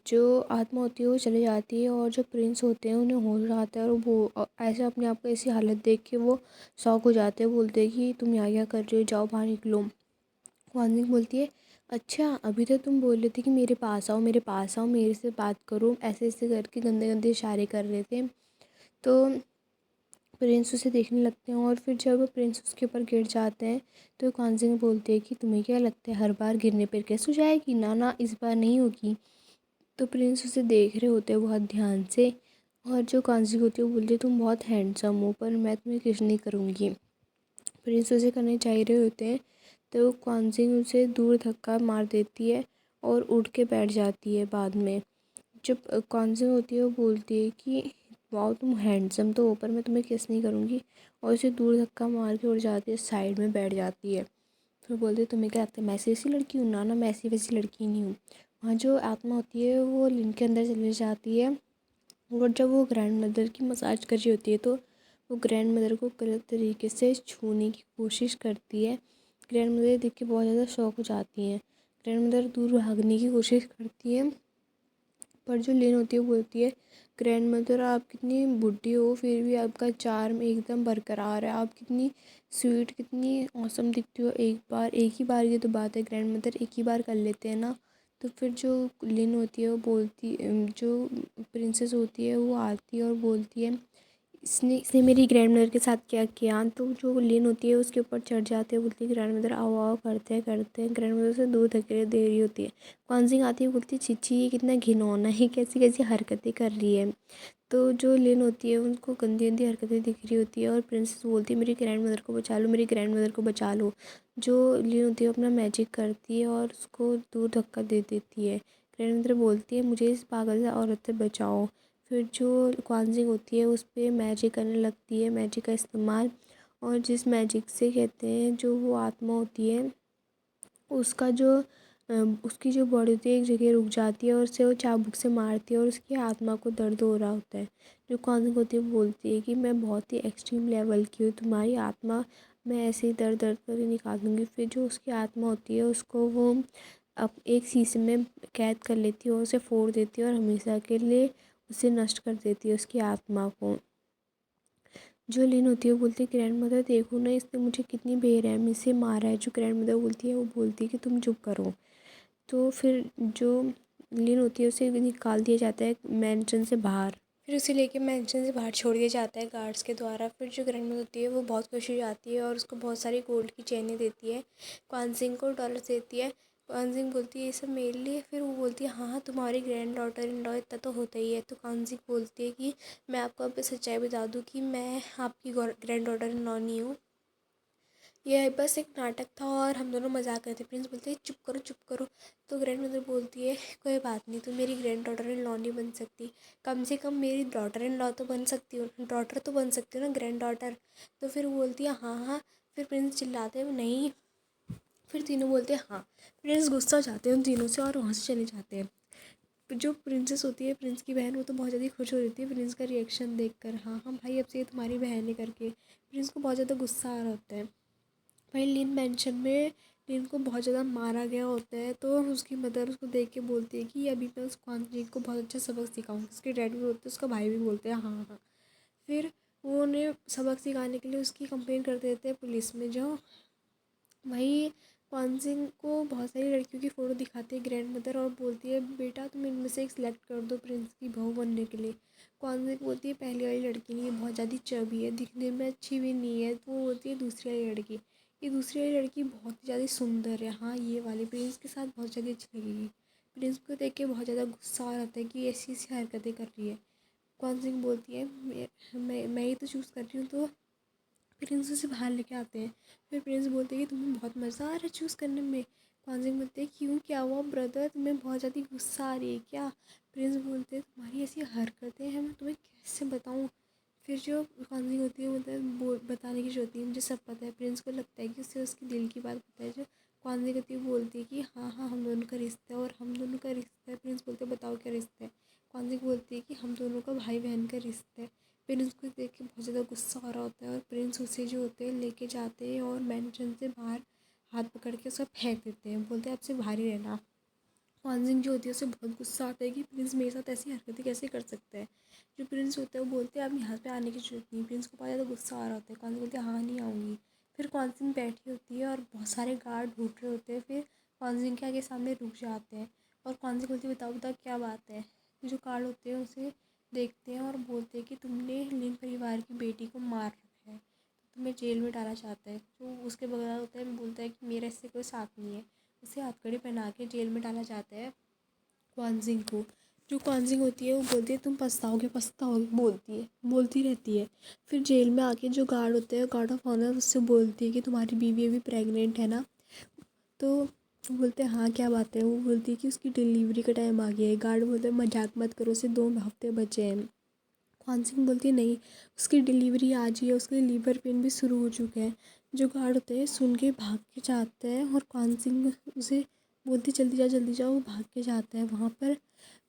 जो आत्मा होती है वो चली जाती है और जो प्रिंस होते हैं उन्हें होश आता है और वो ऐसे अपने आप को ऐसी हालत देख के वो शॉक हो जाते हैं। बोलते हैं कि तुम यहाँ क्या कर रही हो, जाओ बाहर निकलो। वार्निंग बोलती है अच्छा अभी तो तुम बोल रहे थे कि मेरे पास आओ मेरे पास आओ, मेरे से बात करो, ऐसे ऐसे करके गंदे गंदे इशारे कर रहे थे। तो प्रिंस उसे देखने लगते हैं और फिर जब प्रिंस उसके ऊपर गिर जाते हैं तो कॉन्जिंग बोलते हैं कि तुम्हें क्या लगता है हर बार गिरने पर कैसे हो जाएगी, ना ना इस बार नहीं होगी। तो प्रिंस उसे देख रहे होते हैं बहुत ध्यान से। और जो कॉन्जिंग होती है वो बोलती है तुम बहुत हैंडसम हो पर मैं तुम्हें किस नहीं करूँगी। प्रिंस उसे करने चाह रहे होते हैं तो क्वांजिंग उसे दूर धक्का मार देती है और उठ के बैठ जाती है बाद में। जब क्वांजिंग होती है वो बोलती है कि वाह तुम हैंडसम तो हो पर मैं तुम्हें किस नहीं करूँगी, और उसे दूर धक्का मार के उड़ जाती है, साइड में बैठ जाती है। फिर बोलती है तुम्हें क्या लगता है मैं ऐसी लड़की हूँ, ना ना मैं ऐसी वैसी लड़की नहीं हूँ। वहाँ जो आत्मा होती है वो लिन के अंदर चली जाती है और जब वो ग्रैंड मदर की मसाज कर रही होती है तो वो ग्रैंड मदर को गलत तरीके से छूने की कोशिश करती है। ग्रैंड मदर देख के बहुत ज़्यादा शॉक हो जाती हैं। ग्रैंड मदर दूर भागने की कोशिश करती है पर जो लिन होती है वो बोलती है ग्रैंड मदर आप कितनी बुढ़ी हो फिर भी आपका चार्म एकदम बरकरार है, आप कितनी स्वीट कितनी औसम दिखती हो। एक ही बार की तो बात है ग्रैंड मदर, एक ही बार कर लेते हैं ना। तो फिर जो लिन होती है वो बोलती जो प्रिंसेस होती है वो आती है और बोलती है इसने इसने मेरी ग्रैंड मदर के साथ क्या किया। तो जो लिन होती है उसके ऊपर चढ़ जाते हैं, बोलती है ग्रैंड मदर आओ आओ करते हैं ग्रैंड मदर से दूर धकेले दे रही होती है। कॉन्जिंग आती है बोलती है चिच्ची ये कितना घिनौना है, कैसी कैसी हरकतें कर रही है। तो जो लिन होती है उनको गंदी गंदी हरकतें दिख रही होती है और प्रिंसेस बोलती है मेरी ग्रैंड मदर को बचा लो, मेरी ग्रैंड मदर को बचा लो। जो लिन होती है अपना मैजिक करती है और उसको दूर धक्का दे देती है। ग्रैंड मदर बोलती है मुझे इस पागल से औरत से बचाओ। फिर जो क्वांजिंग होती है उस पर मैजिक करने लगती है, मैजिक का इस्तेमाल। और जिस मैजिक से कहते हैं जो वो आत्मा होती है उसका जो उसकी जो बॉडी होती है एक जगह रुक जाती है और उसे वो चाबुक से मारती है और उसकी आत्मा को दर्द हो रहा होता है। जो क्वांजिंग होती है वो बोलती है कि मैं बहुत ही एक्सट्रीम लेवल की हूँ, तुम्हारी आत्मा मैं ऐसे ही दर्द दर्द करके निकाल दूँगी। फिर जो उसकी आत्मा होती है उसको वो अब एक शीशे में कैद कर लेती है और उसे फोड़ देती है और हमेशा के लिए उसे नष्ट कर देती है उसकी आत्मा को। जो लिन होती है वो बोलती है ग्रैंड मदर देखो ना इसने मुझे कितनी बेरहमी से मारा है। जो ग्रैंड मदर बोलती है वो बोलती है कि तुम चुप करो। तो फिर जो लिन होती है उसे निकाल दिया जाता है मैंशन से बाहर। फिर उसे लेके मैंशन से बाहर छोड़ दिया जाता है गार्ड्स के द्वारा। फिर जो ग्रैंड मदर होती है वो बहुत खुश हो जाती है और उसको बहुत सारी गोल्ड की चेनें देती है, क्वांजिंग को डॉलर्स देती है। क्वांजिंग बोलती है ये सब मेरे लिए। फिर वो बोलती है हाँ हाँ तुम्हारी ग्रैंड डॉटर इन लॉ इतना तो होता ही है। तो क्वांजिंग बोलती है कि मैं आपको अब सच्चाई बता दूँ कि मैं आपकी ग्रैंड डॉटर इन लॉ नहीं हूँ, यह बस एक नाटक था और हम दोनों मजाक करते। प्रिंस बोलते हैं चुप करो चुप करो। तो ग्रैंड मदर बोलती है कोई बात नहीं, तुम मेरी ग्रैंड डॉटर इन लॉ नहीं बन सकती, कम से कम मेरी डॉटर इन लॉ तो बन सकती हो, डॉटर तो बन सकती हो ना ग्रैंड डॉटर। तो फिर वो बोलती है हाँ हाँ। फिर प्रिंस चिल्लाते हैं नहीं। फिर तीनों बोलते हैं हाँ। प्रिंस गुस्सा हो जाते हैं उन तीनों से और वहाँ से चले जाते हैं। जो प्रिंसेस होती है प्रिंस की बहन वो तो बहुत ज़्यादा खुश हो रही थी प्रिंस का रिएक्शन देखकर, हाँ हाँ भाई अब से ये तुम्हारी बहन है करके। प्रिंस को बहुत ज़्यादा गुस्सा आ रहा होता है। वहीं लिन मेंशन में लिन को बहुत ज़्यादा मारा गया होता है तो उसकी मदर उसको देख के बोलती है कि अभी मैं उस क्वांजिंग को बहुत अच्छा सबक सिखाऊंगी। उसके डैड भी बोलते हैं उसका भाई भी बोलते हैं हाँ हाँ। फिर वो उन्हें सबक सिखाने के लिए उसकी कंप्लेन कर देते हैं पुलिस में। जो वहीं क्वान सिंह को बहुत सारी लड़कियों की फ़ोटो दिखाती है ग्रैंड मदर और बोलती है बेटा तुम इनमें से एक सिलेक्ट कर दो प्रिंस की बहू बनने के लिए। क्वान सिंह बोलती है पहली वाली लड़की नहीं, ये बहुत ज़्यादा चबी है, दिखने में अच्छी भी नहीं है। तो वो बोलती है दूसरी वाली लड़की, ये दूसरी वाली लड़की बहुत ही ज़्यादा सुंदर है, हाँ ये वाली प्रिंस के साथ बहुत ज़्यादा अच्छी लगेगी। प्रिंस को देख के बहुत ज़्यादा गुस्सा आ जाता है कि ऐसी ऐसी हरकतें कर रही है। क्वान सिंह बोलती है मैं ही तो चूज़ कर रही हूँ। तो प्रिंस उसे बाहर लेके आते हैं। फिर प्रिंस बोलते हैं कि तुम्हें बहुत मज़ा आ रहा है चूज़ करने में। क्वान सिंह बोलते हैं क्यों, क्या हुआ ब्रदर, तुम्हें बहुत ज़्यादा गुस्सा आ रही है क्या। प्रिंस बोलते हैं तुम्हारी ऐसी हरकतें हैं मैं तुम्हें कैसे बताऊँ। फिर जो क्वान सिंह होती है बोलता है बताने की जरूरत नहीं, मुझे सब पता है। प्रिंस को लगता है कि उससे उसकी दिल की बात पता है। जो क्वान सिंह होती है बोलती है कि हाँ हाँ हम दोनों का रिश्ता है और हम दोनों का रिश्ता है। प्रिंस बोलते हैं बताओ क्या रिश्ता है। क्वान सिंह बोलती है कि हम दोनों का भाई बहन का रिश्ता है। प्रिंस को देख के बहुत ज़्यादा गुस्सा आ रहा होता है और प्रिंस उसे जो होते हैं लेके जाते हैं और मैंशन से बाहर हाथ पकड़ के उसे फेंक देते हैं। बोलते हैं आपसे बाहर ही रहना। क्वान सिंह जो होती है उसे बहुत गुस्सा आता है कि प्रिंस मेरे साथ ऐसी हरकतें कैसे कर सकता है। जो प्रिंस होता है वो बोलते हैं आप यहाँ पे आने की जरूरत नहीं। प्रिंस को बहुत ज़्यादा गुस्सा आ रहा होता है। क्वान सिंह बोलते हैं हाँ नहीं आऊँगी। फिर क्वान सिंह बैठी होती है और बहुत सारे गार्ड ढूंढ रहे होते हैं। फिर क्वान सिंह के आगे सामने रुक जाते हैं और क्वान सिंह बोलती है बताओ बताओ क्या बात है। जो गार्ड होते हैं उसे देखते हैं और बोलते हैं कि तुमने लिन परिवार की बेटी को मार रखा है, तो तुम्हें जेल में डाला चाहता है। जो उसके बगैर होता है बोलता है कि मेरा इससे कोई साथ नहीं है। उसे हथकड़ी पहना के जेल में डाला जाता है क्वान सिंह को। जो क्वान सिंह होती है वो बोलती है तुम पछताओगे पछताओगे, बोलती है बोलती रहती है। फिर जेल में आके जो गार्ड होते हैं गार्ड ऑफ ऑनर उससे बोलती है कि तुम्हारी बीवी अभी प्रेग्नेंट है ना। तो वो बोलते हैं हाँ क्या बात है। वो बोलती है कि उसकी डिलीवरी का टाइम आ गया है। गार्ड बोलते हैं मजाक मत करो, उसे 2 हफ्ते बचे हैं। क्वान सिंह बोलती है नहीं उसकी डिलीवरी आज ही है, उसके लीवर पेन भी शुरू हो चुके हैं। जो गार्ड होते हैं सुन के भाग के जाते हैं और क्वान सिंह उसे बोलती जल्दी जाओ। वो भाग के जाता है। वहाँ पर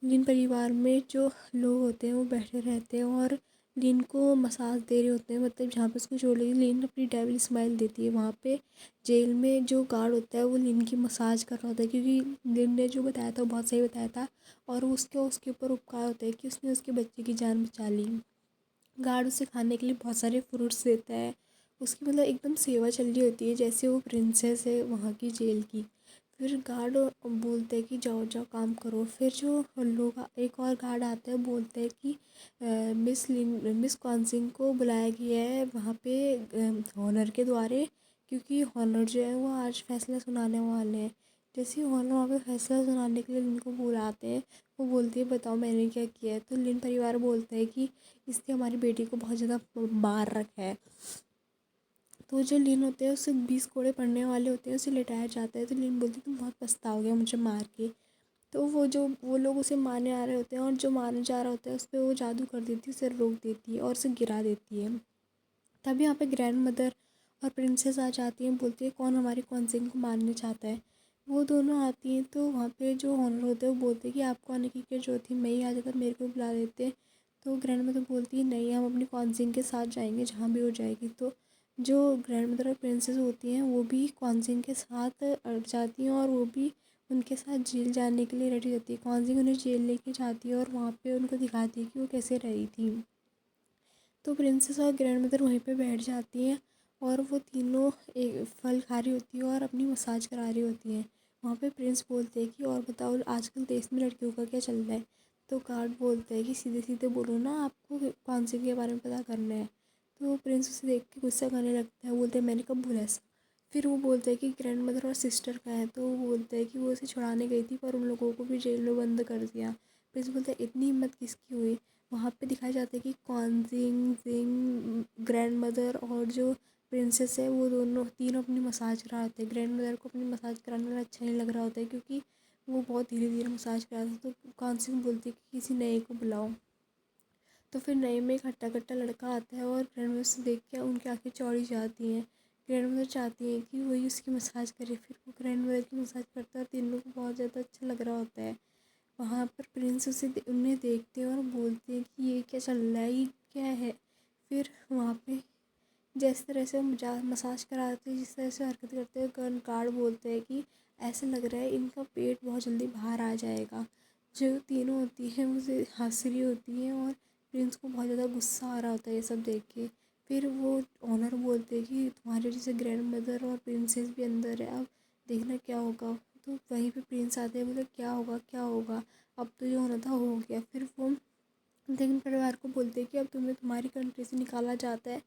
लिन परिवार में जो लोग होते हैं वो बैठे रहते हैं और लिन को मसाज दे रहे होते हैं। मतलब जहाँ पे उसको चोट लगी लिन अपनी डेविल स्माइल देती है। वहाँ पे जेल में जो गार्ड होता है वो लिन की मसाज कर रहा होता है क्योंकि लिन ने जो बताया था वो बहुत सही बताया था और उसके ऊपर उपकार होता है कि उसने उसके बच्चे की जान बचा ली। गार्ड उसे खाने के लिए बहुत सारे फ्रूट्स देता है। उसकी मतलब एकदम सेवा चल रही होती है जैसे वो प्रिंसेस है वहाँ की जेल की। फिर गार्ड बोलते हैं कि जाओ जाओ काम करो। फिर जो लोग एक और गार्ड आता है बोलते हैं कि मिस क्वान सिंह को बुलाया गया है वहाँ पे हॉनर के द्वारे, क्योंकि हॉनर जो है वो आज फैसला सुनाने वाले हैं। जैसे ही हॉनर वहाँ पे फैसला सुनाने के लिए उनको बुलाते हैं वो बोलती है बताओ मैंने क्या किया है। तो लिन परिवार बोलता है कि इसने हमारी बेटी को बहुत ज़्यादा मार रखा है। तो जो लिन होते हैं उसे 20 कोड़े पड़ने वाले होते हैं, उसे लिटाया जाता है। तो लिन बोलती है तुम बहुत पछताओगे मुझे मार के। तो वो लोग उसे मारने आ रहे होते हैं और जो मारने जा रहा होता है उस पर वो जादू कर देती है, उसे रोक देती है और उसे गिरा देती है। तभी यहाँ पे ग्रैंड मदर और प्रिंसेस आ जाती हैं। बोलती है कौन हमारी क्वान सिंह को मारने चाहता है। वो दोनों आती हैं तो वहाँ पे जो ऑनर होते हैं वो बोलते हैं कि आपको आने की क्या जरूरत थी, मैं ही आ जाता, मेरे को बुला देते। तो ग्रैंड मदर बोलती है नहीं हम अपनी क्वान सिंह के साथ जाएंगे जहाँ भी हो जाएगी। तो जो ग्रैंड मदर और प्रिंसेस होती हैं वो भी क्वान सिंह के साथ अट जाती हैं और वो भी उनके साथ जेल जाने के लिए रेडी होती है। क्वान सिंह उन्हें जेल लेके जाती है और वहाँ पे उनको दिखाती है कि वो कैसे रही थी। तो प्रिंसेस और ग्रैंड मदर वहीं पे बैठ जाती हैं और वो तीनों एक फल खा रही होती है और अपनी मसाज करा रही होती हैं। वहाँ पे प्रिंस बोलते हैं कि और बताओ आजकल देश में लड़कियों का क्या चल रहा है। तो गार्ड बोलते हैं कि सीधे सीधे बोलो ना, आपको कौन से के बारे में पता करना है। तो प्रिंस उसे देख के गुस्सा करने लगता है, बोलते हैं मैंने कब बोला ऐसा। फिर वो बोलते हैं कि ग्रैंड मदर और सिस्टर का है। तो वो बोलते हैं कि वो उसे छुड़ाने गई थी पर उन लोगों को भी जेल में बंद कर दिया। प्रिंस बोलते हैं इतनी हिम्मत किसकी हुई। वहाँ पे दिखाया जाता है कि क्वान जिंग ग्रैंड मदर और जो प्रिंसेस है वो दोनों तीनों अपनी मसाज करा रहे थे। ग्रैंड मदर को अपनी मसाज कराने में अच्छा नहीं लग रहा होता है क्योंकि वो बहुत धीरे धीरे मसाज कराते हैं। तो क्वान जिंग बोलती है कि किसी नए को बुलाओ। तो फिर नए में एक हट्टा कट्टा लड़का आता है और ग्रैंड मदर से देख के उनकी आँखें चौड़ी जाती हैं। ग्रैंड मदर चाहती है कि वही उसकी मसाज करे। फिर वो ग्रैंड मदर की मसाज करता है और तीनों को बहुत ज़्यादा अच्छा लग रहा होता है। वहाँ पर प्रिंस उन्हें देखते हैं और बोलते हैं कि ये क्या चल रहा है, ये क्या है। फिर वहाँ पे जिस तरह से मसाज कराते हैं, जिस तरह से हरकत करते हैं, गार्ड बोलते हैं कि ऐसा लग रहा है इनका पेट बहुत जल्दी बाहर आ जाएगा। जो तीनों होती हैं मुझे हंस रही होती हैं और प्रिंस को बहुत ज़्यादा गुस्सा आ रहा होता है ये सब देख के। फिर वो ऑनर बोलते हैं कि तुम्हारे जैसे ग्रैंड मदर और प्रिंसेस भी अंदर है, अब देखना क्या होगा। तो वहीं पे प्रिंस आते हैं, बोले क्या होगा क्या होगा, अब तो जो होना था हो गया। फिर वो लेकिन परिवार को बोलते हैं कि अब तुम्हें तुम्हारी कंट्री से निकाला जाता है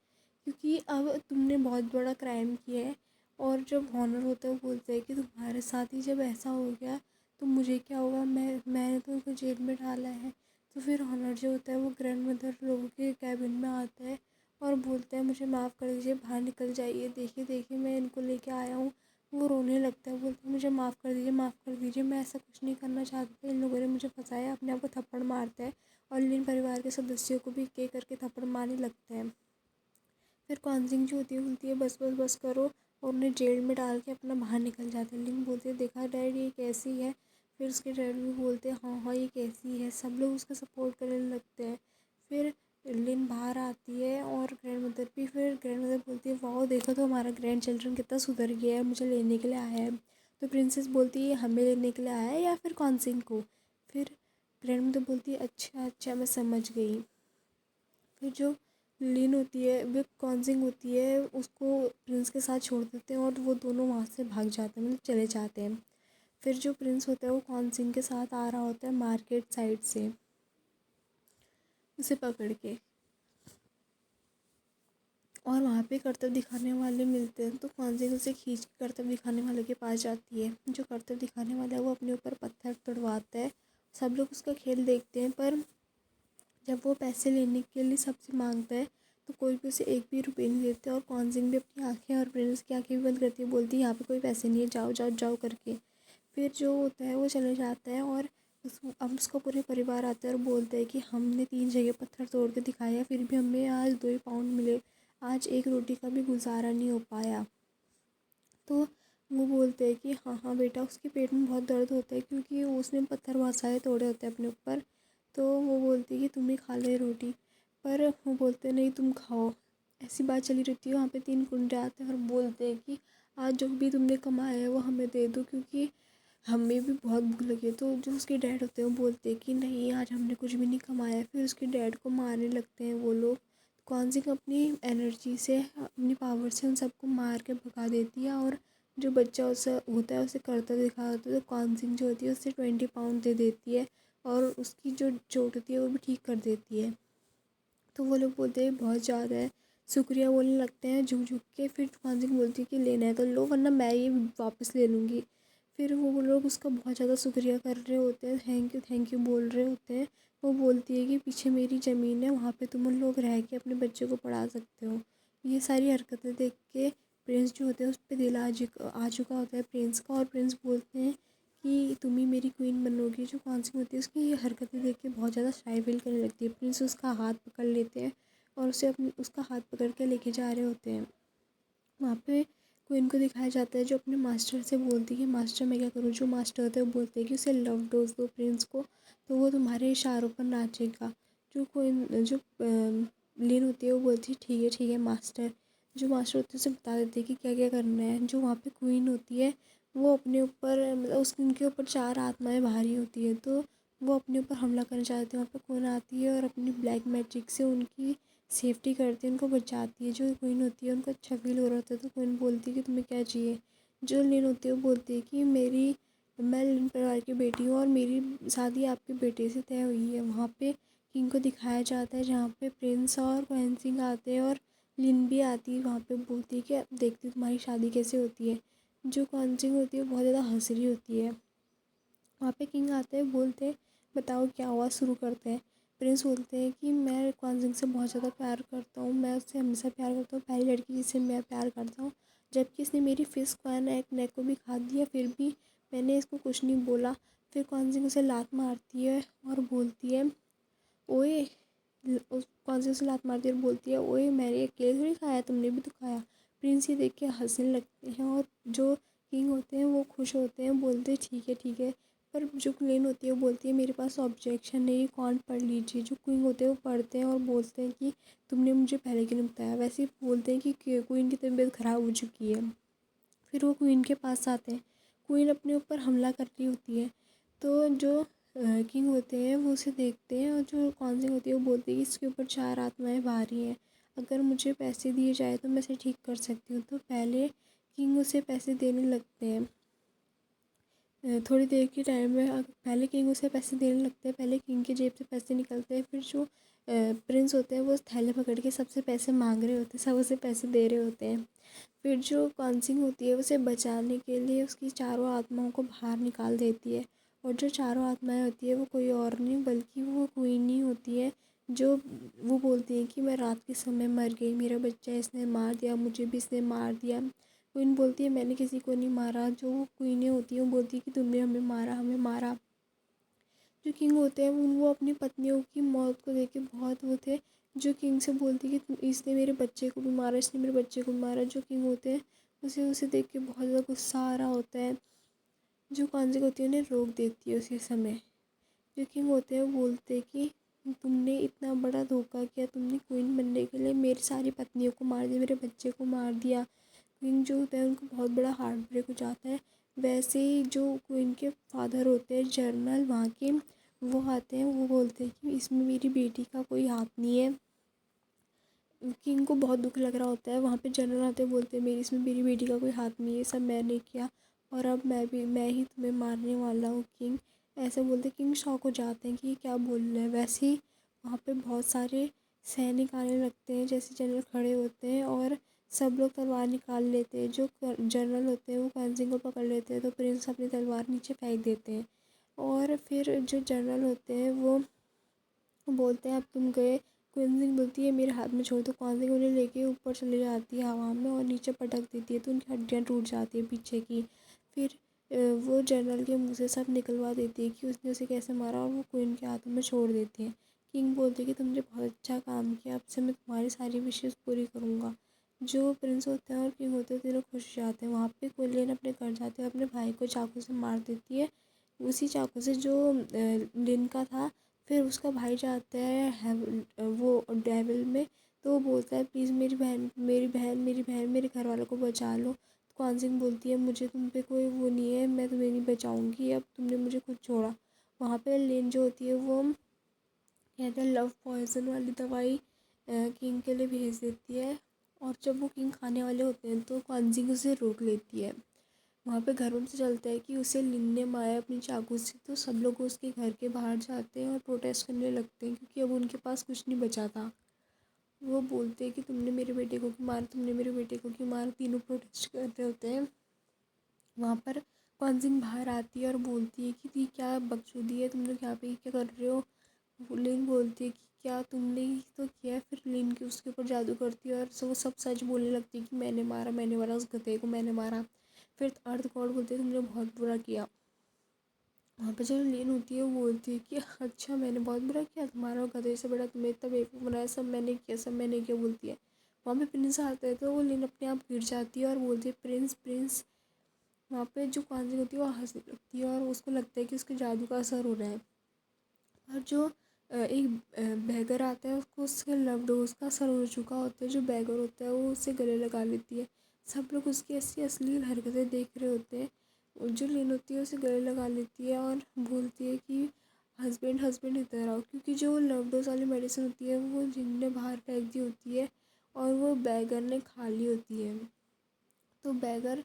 क्योंकि अब तुमने बहुत बड़ा क्राइम किया है। और जब हॉनर होता है वो बोलते हैं कि तुम्हारे साथ ही जब ऐसा हो गया तो मुझे क्या होगा, मैंने तो उनको जेल में डाला है। तो फिर हॉनर जो होता है वो ग्रैंड मदर लोगों के कैबिन में आता है और बोलता है मुझे माफ़ कर दीजिए, बाहर निकल जाइए, देखिए देखिए मैं इनको लेके आया हूँ। वो रोने लगता है, बोलता है मुझे माफ़ कर दीजिए, माफ़ कर दीजिए, मैं ऐसा कुछ नहीं करना चाहता था, इन लोगों ने मुझे फंसाया। अपने आप को थप्पड़ मारता है और लिन परिवार के सदस्यों को भी एक एक करके थप्पड़ मारने लगते हैं। फिर कॉन्जिंग जो होती है बोलती है बस बस बस करो, और उन्हें जेल में डाल के अपना बाहर निकल जाते हैं। लिन बोलते हैं देखा डैड ये कैसी है। फिर उसके डैड भी बोलते हैं हाँ हाँ ये कैसी है। सब लोग उसका सपोर्ट करने लगते हैं। फिर लिन बाहर आती है और ग्रैंड मदर भी, फिर ग्रैंड मदर बोलती है वाह देखो तो हमारा ग्रैंड चिल्ड्रन कितना सुधर गया है, मुझे लेने के लिए आया है। तो प्रिंसेस बोलती है हमें लेने के लिए आया है या फिर कॉन्जिंग को। फिर ग्रैंड मदर बोलती है अच्छा अच्छा मैं समझ गई। फिर जो लिन होती है वो कॉन्जिंग होती है उसको प्रिंस के साथ छोड़ देते हैं और वो दोनों वहाँ से भाग जाते हैं, मतलब चले जाते हैं। फिर जो प्रिंस होता है वो कॉन्जिंग के साथ आ रहा होता है मार्केट साइड से उसे पकड़ के, और वहाँ पे कर्तव्य दिखाने वाले मिलते हैं। तो कॉन्जिंग उसे खींच के कर्तव्य दिखाने वाले के पास जाती है। जो कर्तव्य दिखाने वाला है वो अपने ऊपर पत्थर तुड़वाता है। सब लोग उसका खेल देखते हैं, पर जब वो पैसे लेने के लिए सबसे मांगता है तो कोई भी उसे एक भी रुपये नहीं देते। और कॉन्जिंग भी अपनी आंखें और प्रिंस की आंखें भी बंद करती है, बोलती है यहाँ पे कोई पैसे नहीं है, जाओ जाओ जाओ करके। फिर जो होता है वो चले जाता है और अब उसका पूरे परिवार आता है और बोलता है कि हमने 3 जगह पत्थर तोड़ के दिखाया फिर भी हमें आज 2 ही पाउंड मिले, आज एक रोटी का भी गुजारा नहीं हो पाया। तो वो बोलते हैं कि हाँ हाँ बेटा, उसके पेट में बहुत दर्द होता है क्योंकि उसने पत्थर बहुत सारे तोड़े होते हैं अपने ऊपर। तो वो बोलती है कि तुम ही खा ले रोटी, पर वो बोलते नहीं तुम खाओ। ऐसी बात चली रहती है। वहाँ पे 3 गुंडे आते हैं और बोलते हैं कि आज जो भी तुमने कमाया है वो हमें दे दो क्योंकि हमें भी बहुत भूख लगी है। तो जो उसके डैड होते हैं वो बोलते हैं कि नहीं आज हमने कुछ भी नहीं कमाया। फिर उसके डैड को मारने लगते हैं वो लोग। कॉन्जिंग अपनी एनर्जी से, अपनी पावर से उन सबको मार के भगा देती है। और जो बच्चा उसे होता है उसे करता दिखा होता है तो कॉन्जिंग जो होती है उससे 20 पाउंड दे देती है और उसकी जो चोट होती है वो भी ठीक कर देती है। तो वो लोग बोलते हैं बहुत ज़्यादा है, शुक्रिया बोलने लगते हैं झुक झुक के। फिर कॉन्जिंग बोलती है कि लेना है तो लो वरना मैं ये वापस ले लूँगी। फिर वो लोग उसका बहुत ज़्यादा शुक्रिया कर रहे होते हैं, थैंक यू बोल रहे होते हैं। वो बोलती है कि पीछे मेरी ज़मीन है, वहाँ पे तुम उन लोग रह के अपने बच्चे को पढ़ा सकते हो। ये सारी हरकतें देख के प्रिंस जो होते हैं उस पर दिल आ चुका होता है प्रिंस का। और प्रिंस बोलते हैं कि तुम ही मेरी क्वीन बनोगी। जो कॉन्सिंग होती है उसकी ये हरकतें देख के बहुत ज़्यादा शाय फील करने लगती है। प्रिंस उसका हाथ पकड़ लेते हैं और उसे अपनी उसका हाथ पकड़ के लेके जा रहे होते हैं। वहाँ पे क्वीन को दिखाया जाता है जो अपने मास्टर से बोलती है मास्टर मैं क्या करूँ। जो मास्टर होता है वो बोलते हैं कि उसे लव डोज दो प्रिंस को, तो वो तुम्हारे इशारों पर नाचेगा। जो क्वीन जो लिन होती है वो बोलती है ठीक है मास्टर। जो मास्टर होते हैं उसे बता देते हैं कि क्या क्या करना है। जो वहाँ पे क्वीन होती है वो अपने ऊपर मतलब उनके ऊपर 4 आत्माएं भारी होती है, तो वो अपने ऊपर हमला करना चाहती है। वहाँ पे क्वीन आती है और अपनी ब्लैक मैजिक से उनकी सेफ्टी करती है, उनको बचाती है। जो क्वीन होती है उनको अच्छा फील हो रहा होता है तो क्वीन बोलती है कि तुम्हें क्या चाहिए। जो लिन होती है वो बोलती है कि मैं लिन परिवार की बेटी हूँ और मेरी शादी आपके बेटे से तय हुई है। वहाँ पे किंग को दिखाया जाता है जहाँ पे प्रिंस और क्वेंसिंग आते हैं और लिन भी आती है। वहाँ पे बोलती है कि अब देखती हूँ तुम्हारी शादी कैसे होती है। जो क्वेंसिंग होती है बहुत ज़्यादा हंस रही होती है। वहाँ पे किंग आते हैं, बोलते हैं बताओ क्या हुआ, शुरू करते हैं। प्रिंस बोलते हैं कि मैं क्वांजिंग से बहुत ज़्यादा प्यार करता हूँ, मैं उससे हमेशा प्यार करता हूँ, पहली लड़की जिससे मैं प्यार करता हूँ। जबकि इसने मेरी फिश का नेक को भी खा दिया फिर भी मैंने इसको कुछ नहीं बोला। फिर क्वांजिंग उसे लात मारती है और बोलती है ओए, क्वांजिंग उसे लात मारती है और बोलती है ओए मैंने अकेले थोड़ी खाया, तुमने भी तो खाया। प्रिंस ये देख के हंसने लगते हैं और जो किंग होते हैं वो खुश होते हैं, बोलते हैं ठीक है। पर जो क्वीन होती है वो बोलती है मेरे पास ऑब्जेक्शन नहीं, कौन पढ़ लीजिए। जो क्वीन होते हैं वो पढ़ते हैं और बोलते हैं कि तुमने मुझे पहले क्यों नहीं बताया। वैसे ही बोलते हैं कि क्वीन की तबीयत ख़राब हो चुकी है। फिर वो क्वीन के पास आते हैं, क्वीन अपने ऊपर हमला कर रही होती है। तो जो किंग होते हैं वो उसे देखते हैं और जो कॉन्सिंग होती है वो बोलती है कि इसके ऊपर 4 आत्माएं भारी हैं, अगर मुझे पैसे दिए जाए तो मैं इसे ठीक कर सकती हूँ। तो पहले किंग उसे पैसे देने लगते हैं। थोड़ी देर के टाइम में पहले किंग उसे पैसे देने लगते हैं, पहले किंग की जेब से पैसे निकलते हैं, फिर जो प्रिंस होते हैं वो थैले पकड़ के सबसे पैसे मांग रहे होते हैं, सब उसे पैसे दे रहे होते हैं। फिर जो कॉन्सिंग होती है उसे बचाने के लिए उसकी चारों आत्माओं को बाहर निकाल देती है, और जो चारों आत्माएं होती है वो कोई और नहीं बल्कि वो क्वीन ही होती है। जो वो बोलती है कि मैं रात के समय मर गई, मेरा बच्चा इसने मार दिया, मुझे भी इसने मार दिया। क्वीन बोलती है मैंने किसी को नहीं मारा। जो क्वीनें होती हैं वो बोलती है कि तुमने हमें मारा, हमें मारा। जो किंग होते हैं वो अपनी पत्नियों की मौत को देख के बहुत वो थे। जो किंग से बोलती है कि इसने मेरे बच्चे को भी मारा, इसने मेरे बच्चे को भी मारा। जो किंग होते हैं उसे उसे देख के बहुत ज़्यादा गुस्सा आ रहा होता है। जो कॉन्सिंग होती है उन्हें रोक देती है उसी समय। जो किंग होते हैं वो बोलते हैं कि तुमने इतना बड़ा धोखा किया, तुमने क्वीन बनने के लिए मेरी सारी पत्नियों को मार दिया, मेरे बच्चे को मार दिया। क्वीन जो होता है उनको बहुत बड़ा हार्ट ब्रेक हो जाता है। वैसे ही जो क्वीन के फादर होते हैं जनरल वहाँ के, वो आते हैं, वो बोलते हैं कि इसमें मेरी बेटी का कोई हाथ नहीं है। किंग को बहुत दुख लग रहा होता है। वहाँ पे जनरल आते हैं, बोलते हैं मेरी बेटी का कोई हाथ नहीं है, सब मैंने किया और अब मैं ही तुम्हें मारने वाला हूँ किंग। ऐसे बोलते किंग शॉक हो जाते हैं कि ये क्या बोल रहे हैं। वैसे ही वहाँ पे बहुत सारे सैनिक आने लगते हैं, जैसे जनरल खड़े होते हैं और सब लोग तलवार निकाल लेते हैं। जो जनरल होते हैं वो कॉन्सिंग को पकड़ लेते हैं, तो प्रिंस अपनी तलवार नीचे फेंक देते हैं। और फिर जो जनरल होते हैं वो बोलते हैं अब तुम गए। क्वीन बोलती है मेरे हाथ में छोड़ दो। कॉन्सिंग उन्हें लेके ऊपर चले जाती है हवा में और नीचे पटक देती है, तो उनकी हड्डियाँ टूट जाती है पीछे की। फिर वो जनरल के मुंह से सब निकलवा देती है कि उसने उसे कैसे मारा, और वो क्वीन के हाथों में छोड़ देती है। किंग बोलते हैं कि तुमने बहुत अच्छा काम किया, अब से मैं तुम्हारी सारी विशेष पूरी करूँगा। जो प्रिंस होते हैं और किंग होते हैं तीनों खुश हो जाते हैं। वहाँ पे क्विलिन अपने घर जाते हैं, अपने भाई को चाकू से मार देती है, उसी चाकू से जो लिन का था। फिर उसका भाई जाता है वो डेविल में, तो वो बोलता है प्लीज़ मेरी बहन मेरे घर वालों को बचा लो। तो कॉन्सिंग बोलती है मुझे तुम पे कोई वो नहीं है, मैं तुम्हें नहीं बचाऊंगी, अब तुमने मुझे खुद छोड़ा। वहाँ पे लेन जो होती है वो कहते हैं लव पॉइजन वाली दवाई किंग के लिए भेज देती है, और जब वो किंग खाने वाले होते हैं तो कॉन्सिंग उसे रोक लेती है। वहाँ पे घरों से चलता है कि उसे लिन ने मारा अपनी चाकू से, तो सब लोग उसके घर के बाहर जाते हैं और प्रोटेस्ट करने लगते हैं क्योंकि अब उनके पास कुछ नहीं बचा था। वो बोलते हैं कि तुमने मेरे बेटे को क्यों मारा, तुमने मेरे बेटे को क्यों मारा। तीनों प्रोटेस्ट कर रहे होते हैं। वहाँ पर कॉन्सिंग बाहर आती है और बोलती है कि क्या बकचोदी है, तुम लोग यहाँ पे क्या कर रहे हो। लिन बोलती है कि क्या तुमने ही तो किया है। फिर लिन की उसके ऊपर जादू करती है और वो सब सच बोलने लगती है कि मैंने मारा उस गधे को, मैंने मारा। फिर अर्थ गॉड बोलते हैं तुमने बहुत बुरा किया। वहाँ पे जो लिन होती है वो बोलती है कि अच्छा मैंने बहुत बुरा किया, तुम्हारा गधे से बड़ा तुम्हें इतना बेवकूफ़ बनाया, सब मैंने किया बोलती है। वहाँ पे प्रिंस आता है तो वो लिन अपने आप गिर जाती है और बोलती है प्रिंस प्रिंस। वहाँ पे जो कॉन्सिंग होती है वो हंसने लगती है और उसको लगता है कि उसके जादू का असर हो रहा है। और जो एक बैगर आता है उसको उसके लव उसका असर हो चुका होता है। जो बैगर होता है वो उससे गले लगा लेती है। सब लोग उसकी ऐसी अश्लील हरकतें देख रहे होते हैं। और जो लिन होती है उसे गले लगा लेती है और बोलती है कि हस्बैंड हस्बैंड इधर आओ, क्योंकि जो लव डोज वाली मेडिसिन होती है वो जिनने बाहर फेंक दी होती है और वो बैगर ने खा ली होती है। तो बैगर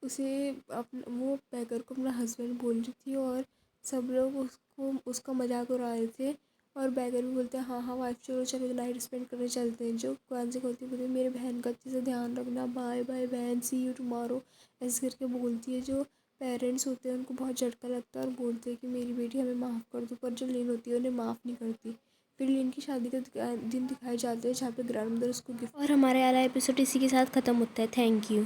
उसे वो बैगर को अपना हस्बैंड बोल रही थी और सब लोग उसका मजाक उड़ा रहे थे। और बैगर भी बोलते हैं हाँ हाँ वाइफ चलो चलो नाइट स्पेंड करने चलते हैं। जो कॉन्सिंग होती है बोलती है मेरे बहन का अच्छे से ध्यान रखना, बाय बाय बहन, सी यू टुमारो, ऐसे करके बोलती है। जो पेरेंट्स होते हैं उनको बहुत झटका लगता है और बोलते हैं कि मेरी बेटी हमें माफ़ कर दो, पर जो लिन होती है उन्हें माफ़ नहीं करती। फिर लिन की शादी का दिन दिखाए जाते हैं जहाँ पे ग्रैंड मदर उसको गिफ्ट। और हमारा वाला एपिसोड इसी के साथ ख़त्म होता है। Thank you.